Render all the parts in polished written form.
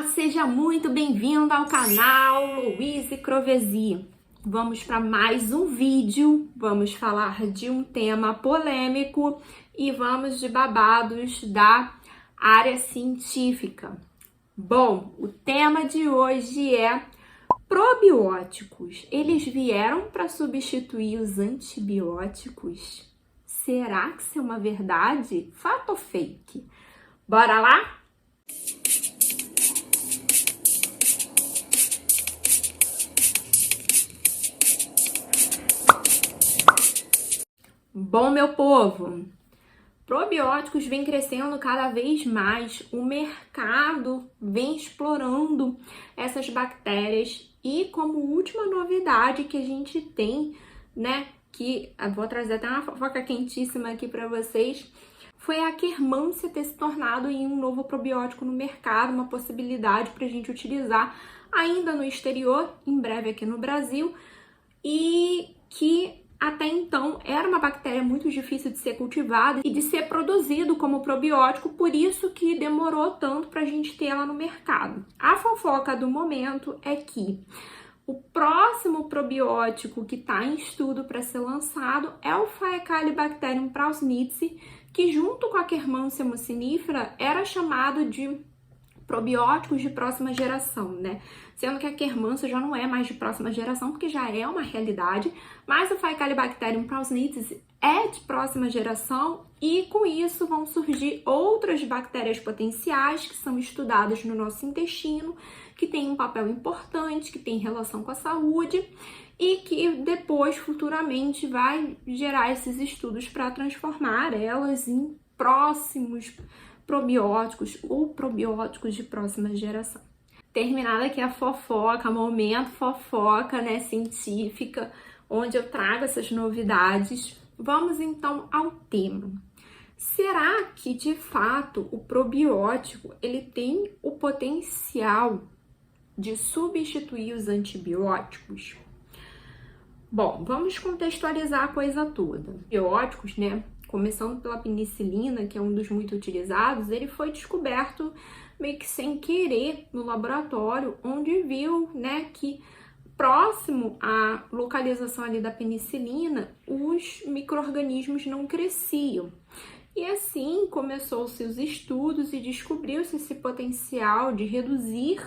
seja muito bem-vindo ao canal Louise Crovesi. Vamos para mais um vídeo, vamos falar de um tema polêmico e vamos de babados da área científica. Bom, o tema de hoje é probióticos. Eles vieram para substituir os antibióticos? Será que isso é uma verdade? Fato ou fake? Bora lá? Bom, meu povo, probióticos vem crescendo cada vez mais, o mercado vem explorando essas bactérias e como última novidade que a gente tem, né, que eu vou trazer até uma fofoca quentíssima aqui para vocês, foi a Akkermansia ter se tornado em um novo probiótico no mercado, uma possibilidade para a gente utilizar ainda no exterior, em breve aqui no Brasil, e que até então era uma bactéria muito difícil de ser cultivada e de ser produzido como probiótico, por isso que demorou tanto para a gente ter ela no mercado. A fofoca do momento é que o próximo probiótico que está em estudo para ser lançado é o Faecalibacterium prausnitzii, que junto com a Akkermansia mucinifera era chamado de probióticos de próxima geração, né? Sendo que a Akkermansia já não é mais de próxima geração, porque já é uma realidade, mas o Faecalibacterium prausnitzii é de próxima geração e com isso vão surgir outras bactérias potenciais que são estudadas no nosso intestino, que tem um papel importante, que tem relação com a saúde e que depois, futuramente, vai gerar esses estudos para transformar elas em próximos probióticos ou probióticos de próxima geração. Terminada aqui a fofoca, momento fofoca, né, científica, onde eu trago essas novidades, vamos então ao tema. Será que, de fato, o probiótico ele tem o potencial de substituir os antibióticos? Bom, vamos contextualizar a coisa toda. Antibióticos, né? Começando pela penicilina, que é um dos muito utilizados, ele foi descoberto meio que sem querer no laboratório, onde viu, né, que próximo à localização ali da penicilina, os micro-organismos não cresciam. E assim começou-se os estudos e descobriu-se esse potencial de reduzir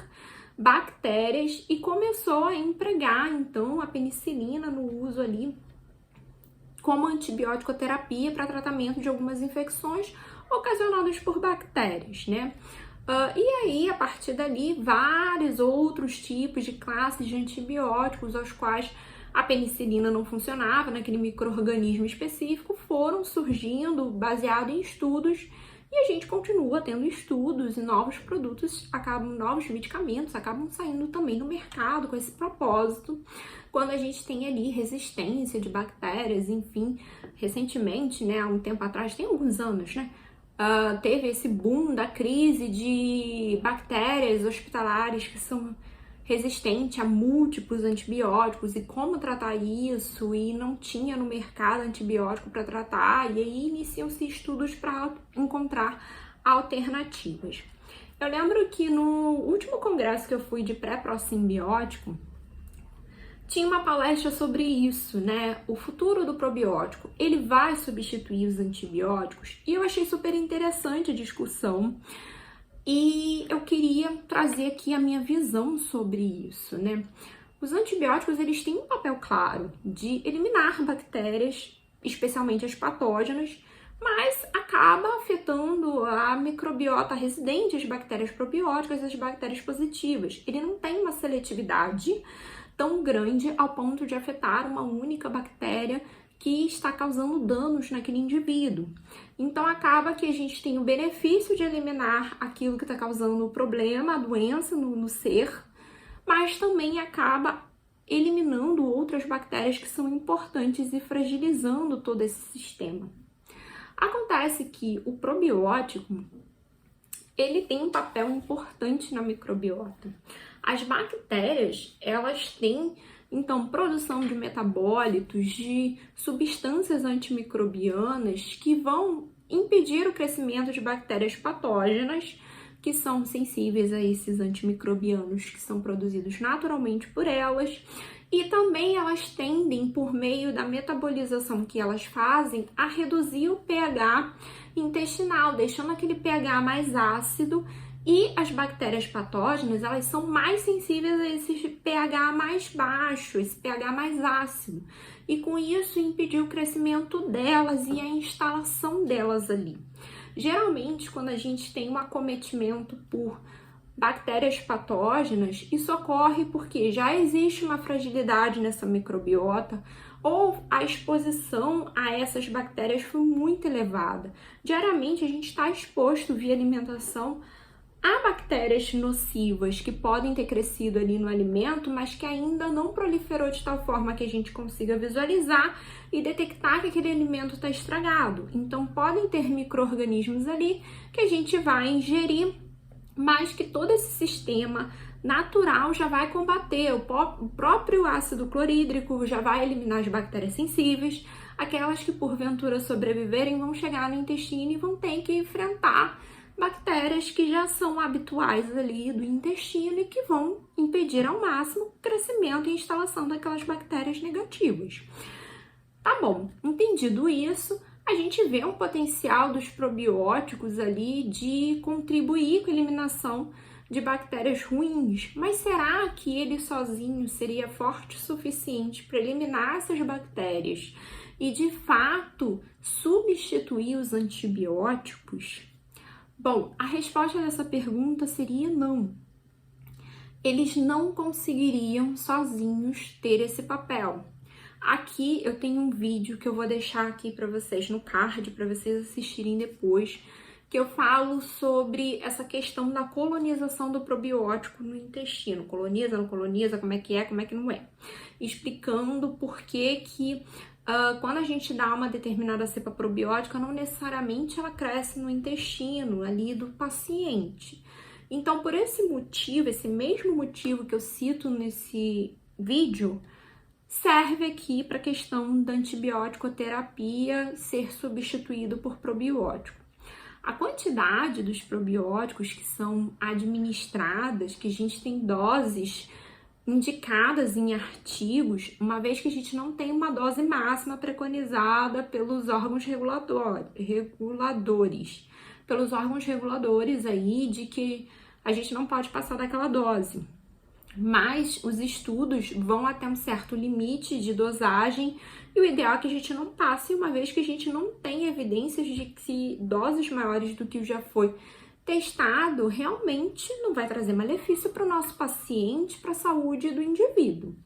bactérias e começou a empregar, então, a penicilina no uso ali como antibiótico terapia para tratamento de algumas infecções ocasionadas por bactérias, né? E aí, a partir dali, vários outros tipos de classes de antibióticos aos quais a penicilina não funcionava naquele micro-organismo específico foram surgindo baseado em estudos e a gente continua tendo estudos e novos produtos, novos medicamentos acabam saindo também no mercado com esse propósito. Quando a gente tem ali resistência de bactérias, enfim, recentemente, né, há um tempo atrás, tem alguns anos, né, teve esse boom da crise de bactérias hospitalares que são resistentes a múltiplos antibióticos e como tratar isso, e não tinha no mercado antibiótico para tratar, e aí iniciam-se estudos para encontrar alternativas. Eu lembro que no último congresso que eu fui de pré-prossimbiótico, tinha uma palestra sobre isso, né? O futuro do probiótico, ele vai substituir os antibióticos? E eu achei super interessante a discussão e eu queria trazer aqui a minha visão sobre isso, né? Os antibióticos, eles têm um papel claro de eliminar bactérias, especialmente as patógenas, mas acaba afetando a microbiota residente, as bactérias probióticas e as bactérias positivas. Ele não tem uma seletividade tão grande ao ponto de afetar uma única bactéria que está causando danos naquele indivíduo. Então, acaba que a gente tem o benefício de eliminar aquilo que está causando o problema, a doença no ser, mas também acaba eliminando outras bactérias que são importantes e fragilizando todo esse sistema. Acontece que o probiótico, ele tem um papel importante na microbiota. As bactérias, elas têm, então, produção de metabólitos, de substâncias antimicrobianas que vão impedir o crescimento de bactérias patógenas, que são sensíveis a esses antimicrobianos que são produzidos naturalmente por elas. E também elas tendem, por meio da metabolização que elas fazem, a reduzir o pH intestinal, deixando aquele pH mais ácido. E as bactérias patógenas, elas são mais sensíveis a esse pH mais baixo, esse pH mais ácido. E com isso impedir o crescimento delas e a instalação delas ali. Geralmente, quando a gente tem um acometimento por bactérias patógenas, isso ocorre porque já existe uma fragilidade nessa microbiota ou a exposição a essas bactérias foi muito elevada. Diariamente, a gente está exposto via alimentação há bactérias nocivas que podem ter crescido ali no alimento, mas que ainda não proliferou de tal forma que a gente consiga visualizar e detectar que aquele alimento está estragado. Então, podem ter micro-organismos ali que a gente vai ingerir, mas que todo esse sistema natural já vai combater. O próprio ácido clorídrico já vai eliminar as bactérias sensíveis, aquelas que porventura sobreviverem vão chegar no intestino e vão ter que enfrentar bactérias que já são habituais ali do intestino e que vão impedir ao máximo o crescimento e instalação daquelas bactérias negativas. Tá bom, entendido isso, a gente vê um potencial dos probióticos ali de contribuir com a eliminação de bactérias ruins, mas será que ele sozinho seria forte o suficiente para eliminar essas bactérias e de fato substituir os antibióticos? Bom, a resposta dessa pergunta seria não. Eles não conseguiriam sozinhos ter esse papel. Aqui eu tenho um vídeo que eu vou deixar aqui para vocês no card, para vocês assistirem depois, que eu falo sobre essa questão da colonização do probiótico no intestino. Coloniza, não coloniza, como é que não é. Explicando por que quando a gente dá uma determinada cepa probiótica, não necessariamente ela cresce no intestino ali do paciente. Então, por esse motivo, esse mesmo motivo que eu cito nesse vídeo, serve aqui para a questão da antibiótico-terapia ser substituído por probiótico. A quantidade dos probióticos que são administradas, que a gente tem doses indicadas em artigos, uma vez que a gente não tem uma dose máxima preconizada pelos órgãos reguladores aí de que a gente não pode passar daquela dose. Mas os estudos vão até um certo limite de dosagem e o ideal é que a gente não passe, uma vez que a gente não tem evidências de que doses maiores do que já foi testado realmente não vai trazer malefício para o nosso paciente, para a saúde do indivíduo.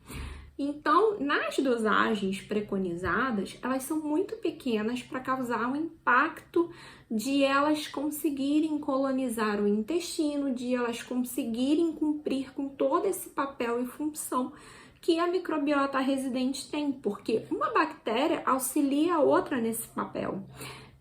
Então, nas dosagens preconizadas, elas são muito pequenas para causar um impacto de elas conseguirem colonizar o intestino, de elas conseguirem cumprir com todo esse papel e função que a microbiota residente tem, porque uma bactéria auxilia a outra nesse papel,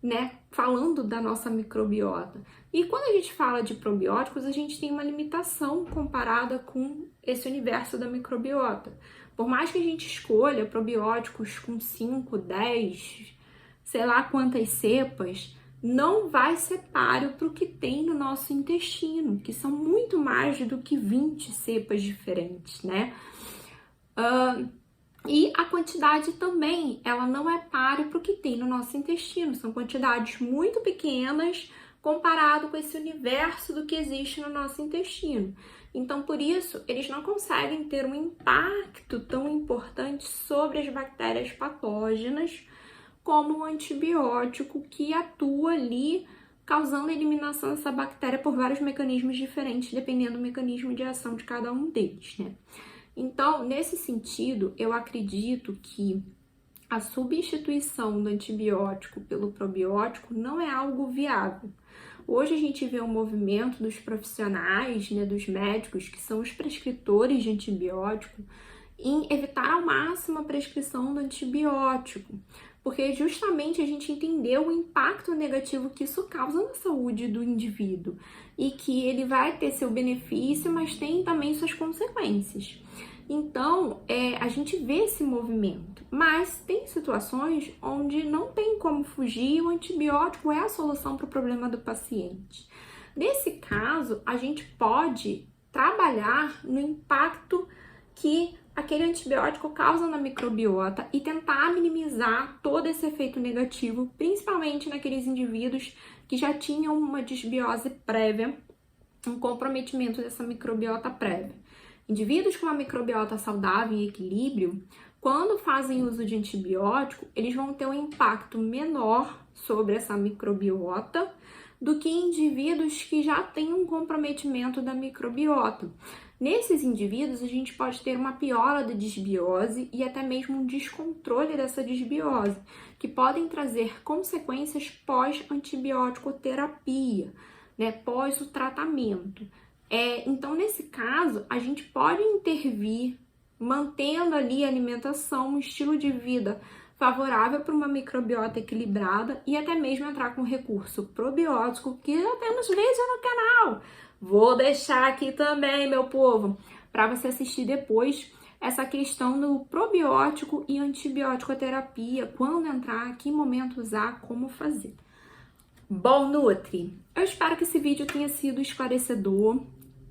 né? Falando da nossa microbiota. E quando a gente fala de probióticos, a gente tem uma limitação comparada com esse universo da microbiota. Por mais que a gente escolha probióticos com 5, 10, sei lá quantas cepas, não vai ser páreo para o que tem no nosso intestino, que são muito mais do que 20 cepas diferentes, né? E a quantidade também, ela não é páreo para o que tem no nosso intestino. São quantidades muito pequenas comparado com esse universo do que existe no nosso intestino. Então, por isso, eles não conseguem ter um impacto tão importante sobre as bactérias patógenas como o antibiótico que atua ali, causando a eliminação dessa bactéria por vários mecanismos diferentes, dependendo do mecanismo de ação de cada um deles, né? Então, nesse sentido, eu acredito que a substituição do antibiótico pelo probiótico não é algo viável. Hoje a gente vê um movimento dos profissionais, né, dos médicos, que são os prescritores de antibiótico, em evitar ao máximo a prescrição do antibiótico, porque justamente a gente entendeu o impacto negativo que isso causa na saúde do indivíduo e que ele vai ter seu benefício, mas tem também suas consequências. Então, a gente vê esse movimento, mas tem situações onde não tem como fugir, o antibiótico é a solução para o problema do paciente. Nesse caso, a gente pode trabalhar no impacto que aquele antibiótico causa na microbiota e tentar minimizar todo esse efeito negativo, principalmente naqueles indivíduos que já tinham uma disbiose prévia, um comprometimento dessa microbiota prévia. Indivíduos com uma microbiota saudável e equilíbrio, quando fazem uso de antibiótico, eles vão ter um impacto menor sobre essa microbiota do que indivíduos que já têm um comprometimento da microbiota. Nesses indivíduos, a gente pode ter uma piora da disbiose e até mesmo um descontrole dessa disbiose, que podem trazer consequências pós-antibiótico terapia, né, pós o tratamento. Então, nesse caso, a gente pode intervir mantendo ali a alimentação, um estilo de vida favorável para uma microbiota equilibrada e até mesmo entrar com recurso probiótico, que já temos vídeo no canal. Vou deixar aqui também, meu povo, para você assistir depois essa questão do probiótico e antibiótico terapia, quando entrar, que momento usar, como fazer. Bom, Nutri, eu espero que esse vídeo tenha sido esclarecedor.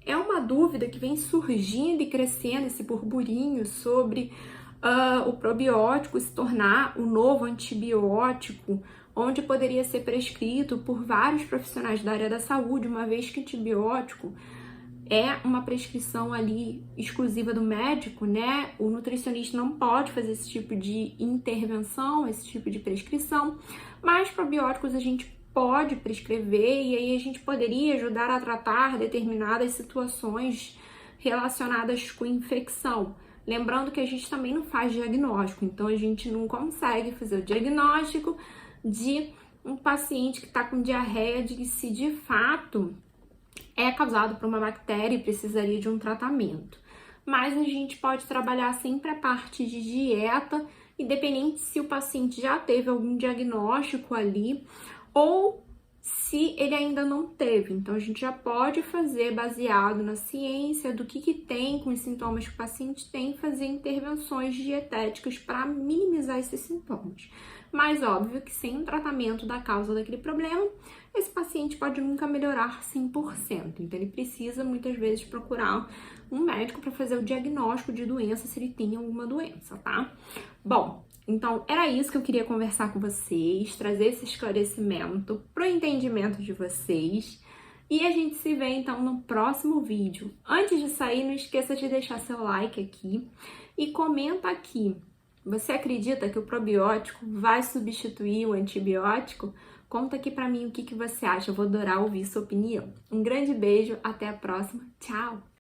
É uma dúvida que vem surgindo e crescendo, esse burburinho sobre o probiótico se tornar o novo antibiótico, onde poderia ser prescrito por vários profissionais da área da saúde, uma vez que antibiótico é uma prescrição ali exclusiva do médico, né? O nutricionista não pode fazer esse tipo de intervenção, esse tipo de prescrição, mas probióticos a gente pode prescrever e aí a gente poderia ajudar a tratar determinadas situações relacionadas com infecção. Lembrando que a gente também não faz diagnóstico, então a gente não consegue fazer o diagnóstico de um paciente que está com diarreia, de se de fato é causado por uma bactéria e precisaria de um tratamento. Mas a gente pode trabalhar sempre a parte de dieta, independente se o paciente já teve algum diagnóstico ali ou se ele ainda não teve. Então, a gente já pode fazer, baseado na ciência, do que tem com os sintomas que o paciente tem, fazer intervenções dietéticas para minimizar esses sintomas. Mas, óbvio que sem um tratamento da causa daquele problema, esse paciente pode nunca melhorar 100%. Então, ele precisa, muitas vezes, procurar um médico para fazer o diagnóstico de doença, se ele tem alguma doença, tá? Bom, então, era isso que eu queria conversar com vocês, trazer esse esclarecimento pro entendimento de vocês. E a gente se vê, então, no próximo vídeo. Antes de sair, não esqueça de deixar seu like aqui e comenta aqui. Você acredita que o probiótico vai substituir o antibiótico? Conta aqui pra mim o que você acha, eu vou adorar ouvir sua opinião. Um grande beijo, até a próxima, tchau!